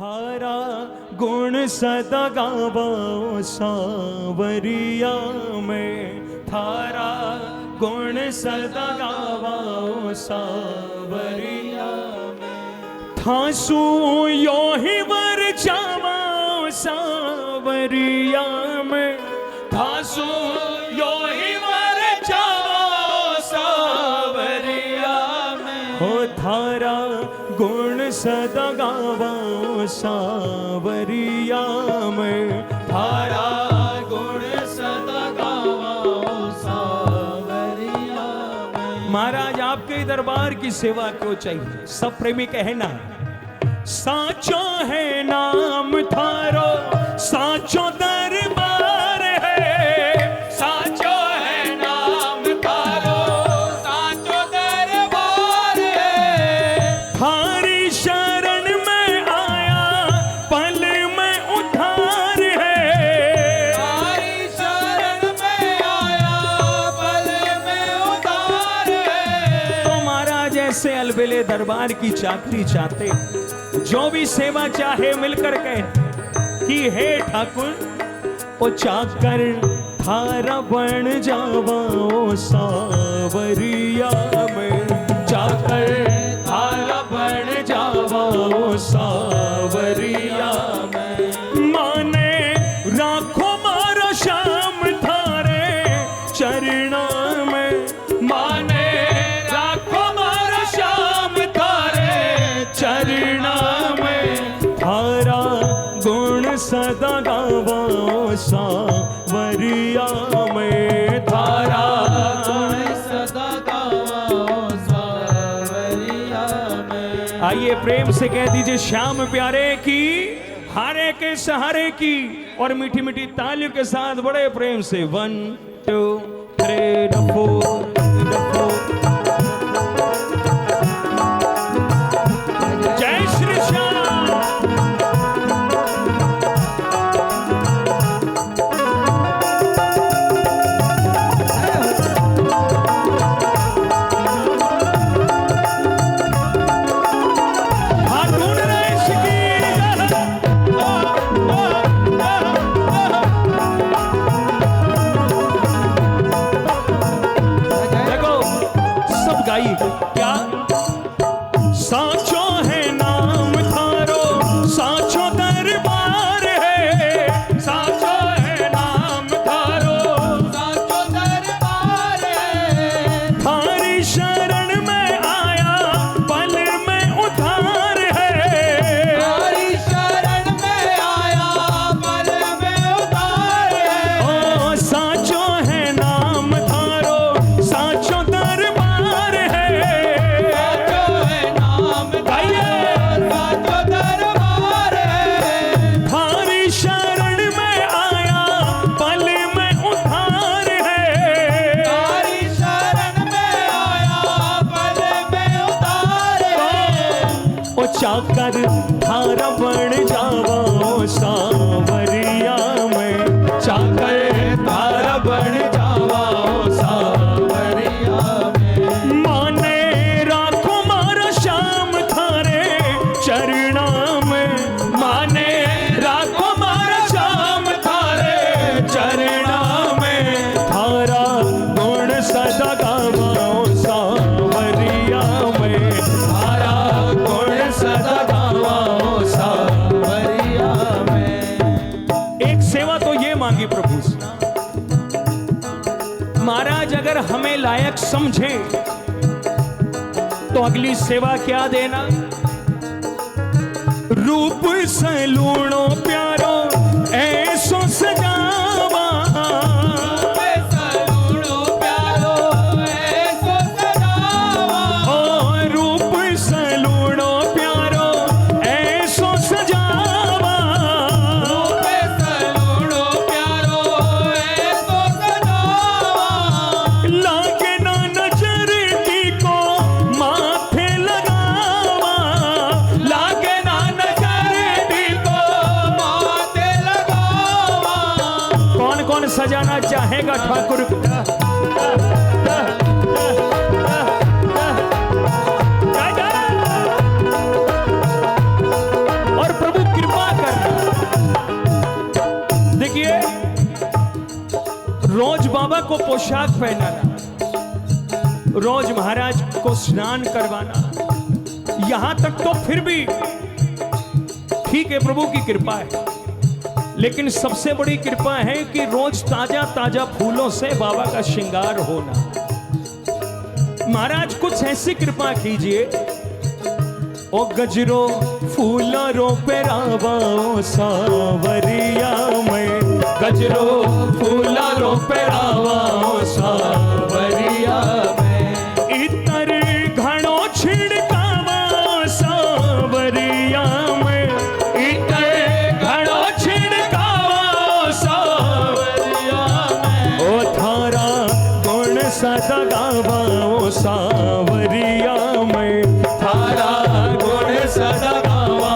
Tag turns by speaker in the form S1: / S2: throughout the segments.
S1: थारा गुण सदा गावा सावरिया में, थारा गुण सदा गावा सावरिया में। थासू यो ही वर जावा सावरिया में, थासू यो ही वर जावा सावरिया में। हो थारा गुण सदा गावा सावरिया में, थारा गुण सदा गावा सावरिया में। महाराज आपके दरबार की सेवा क्यों चाहिए? सब प्रेमी कहना साचो है नाम थारो, साचो दरबार है, साचो है नाम थारो, साचो दरबार है। थारी शरण में आया पल में उद्धार है, थारी शरण में आया पल में उद्धार है। तो महाराज ऐसे अलबेले दरबार की चाकरी चाहते, जो भी सेवा चाहे मिलकर कहे कि हे ठाकुर ओ चाकर थारा बन जावा ओ सावरिया में, चाकर थारा बन जावा ओ सावरिया में। माने राखो मारो श्याम थारे चरणा में, माने राखो मारो श्याम थारे चरणा में। थारा गुण सदा गावा सावरिया में, थारा गुण सदा गावा सावरिया में। आइए प्रेम से कह दीजिए श्याम प्यारे की, हारे के सहारे की। और मीठी मीठी तालियों के साथ बड़े प्रेम से 1 2 3 4 जय श्री श्याम। क्या साचो है नाम थारो, साचो दरबार है, साचो है नाम थारो, साचो दरबार है। थारी शरण में आया पल में उद्धार है, थारी शरण में आया पल में उद्धार है। ओ साचो है नाम थारो, साचो दरबार है, चाकर थारा बन जावा सावरिया में, चाकर थारा बन जावा सावरिया में। माने राखो मारा श्याम थारे चरणा में, माने राखो मारा श्याम थारे चरणा में। थारा गुण सदा गावा सावरिया में, थारा गुण सदा गावा सावरिया में। एक सेवा तो ये मांगी प्रभु से, महाराज अगर हमें लायक समझे तो अगली सेवा क्या देना? रूप सलूणो प्यारो ऐसो सजावा, सजाना चाहेगा ठाकुर? और प्रभु को पोशाक पहनाना, रोज महाराज को स्नान करवाना, यहां तक तो फिर भी ठीक है, प्रभु की कृपा है। लेकिन सबसे बड़ी कृपा है कि रोज ताजा ताजा फूलों से बाबा का श्रृंगार होना। महाराज कुछ ऐसी कृपा कीजिए, ओ गजरो फूलों पे रावा सावरिया में, गजरो फूलों पे रावा सावरिया में, इतर घणो छिड़कावा सावरिया में, इतर घणो छिड़कावा सावरिया में, ओ थारा गुण सदा गावा सावरिया में, थारा गुण सदा गावा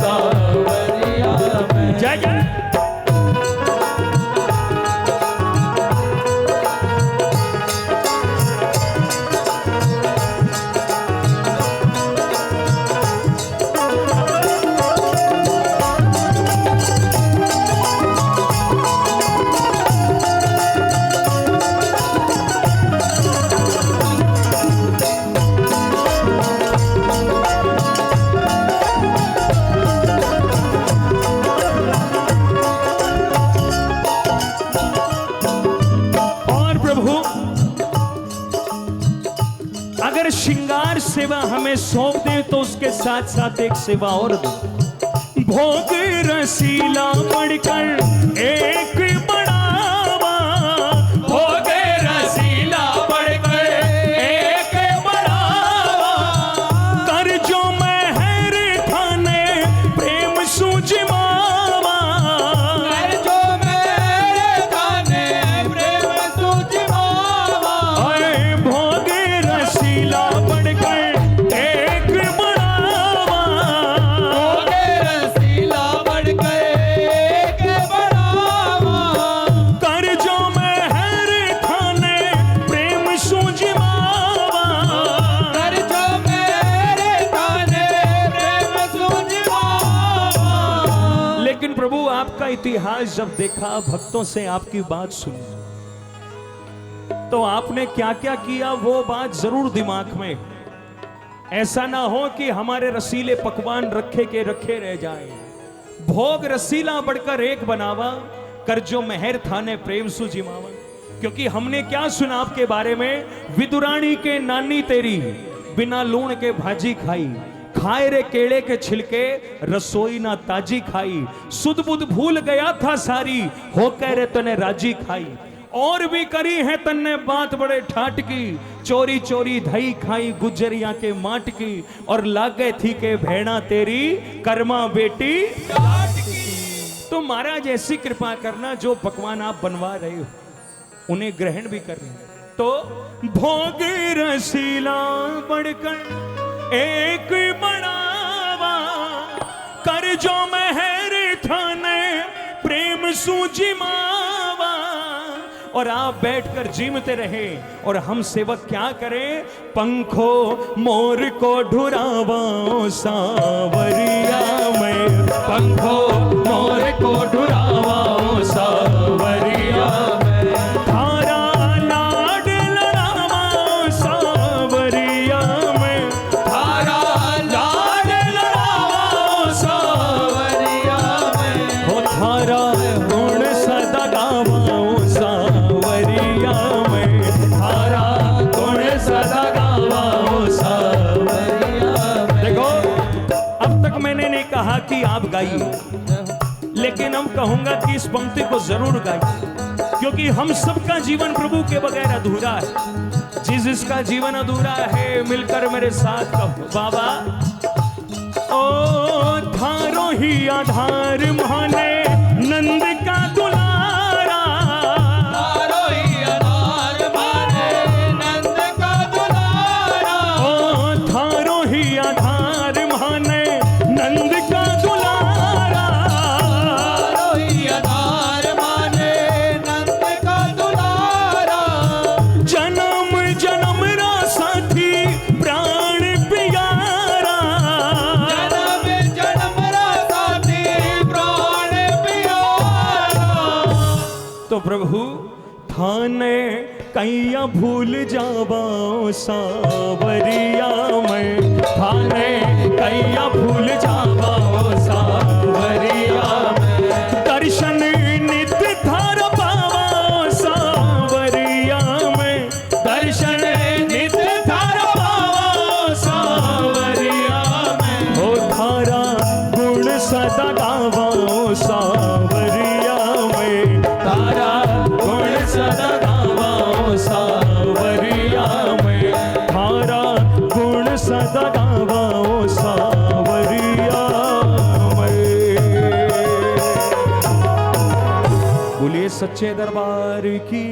S1: सावरिया में। जय जय। श्रृंगार सेवा हमें सौंप दे तो उसके साथ साथ एक सेवा और दो। भोग रसीला बढ़कर एक बढ़ावा, भोग रसीला बढ़कर एक बढ़ावा, कर जो महर थाने प्रेम सूझमावा, कर जो महर थाने प्रेम सूझमावा, भोग रसीला इतिहास जब देखा, भक्तों से आपकी बात सुनी, तो आपने क्या क्या किया वो बात जरूर दिमाग में। ऐसा ना हो कि हमारे रसीले पकवान रखे के रखे रह जाए। भोग रसीला बढ़कर एक बनावा, कर जो मेहर थाने प्रेम सुजिमावा। क्योंकि हमने क्या सुना आपके बारे में, विदुरानी के नानी तेरी बिना लूण के भाजी खाई, खाए रे केले के छिलके रसोई ना ताजी खाई, सुध बुध भूल गया था सारी, हो कह रे तने राजी खाई, और भी करी है तन्ने बात बड़े ठाट की, चोरी चोरी धई खाई गुजरिया के माट की, और लागे थी के भेड़ा तेरी कर्मा बेटी काट की। तो महाराज ऐसी कृपा करना, जो पकवान आप बनवा रहे हो उन्हें ग्रहण भी करना। तो भोग रसीला बढ़कर एक बढ़ावा, कर जो महर थाने प्रेम सूझमावा। और आप बैठकर जीमते रहे और हम सेवक क्या करें, पंखो मोर को ढुरावा सावरिया में, पंखो मोर को ढुरावा सावरिया में, थारा लाड लड़ावा सावरिया में, थारा लाड लड़ावा सावरिया में, हो थारा गुण सदा गावा सावरिया में, थारा गुण सदा गावा सावरिया में। देखो, अब तक मैंने नहीं कहा कि आप गाइए, लेकिन हम कहूंगा कि इस पंक्ति को जरूर गाइए, क्योंकि हम सबका जीवन प्रभु के बगैर अधूरा है। जिसका जीवन अधूरा है मिलकर मेरे साथ कहो, बाबा ओ थारो ही आधार माने नंद का दुलारा, थारो ही आधार माने नंद का दुलारा, ओ थारो ही आधार माने नंद का दुलारा, थारो ही आधार माने नंद का दुलारा, जन्म जन्म रा साथी प्राण प्यारा, जन्म जन्म रा साथी प्राण प्यारा। तो प्रभु थाने कैया भूल जावा सावरिया मैं, थाने कैया भूल जावा सावरिया मैं, दर्शन नित्य थार पावा सावरिया में, दर्शन नित्य थार पावा सावरिया में, हो थारा गुण सदा गावा सावरिया में, तारा गुण सदा गावा सावरिया में, थारा गुण सदा गावा सावरिया में। बोलिए सच्चे दरबार की।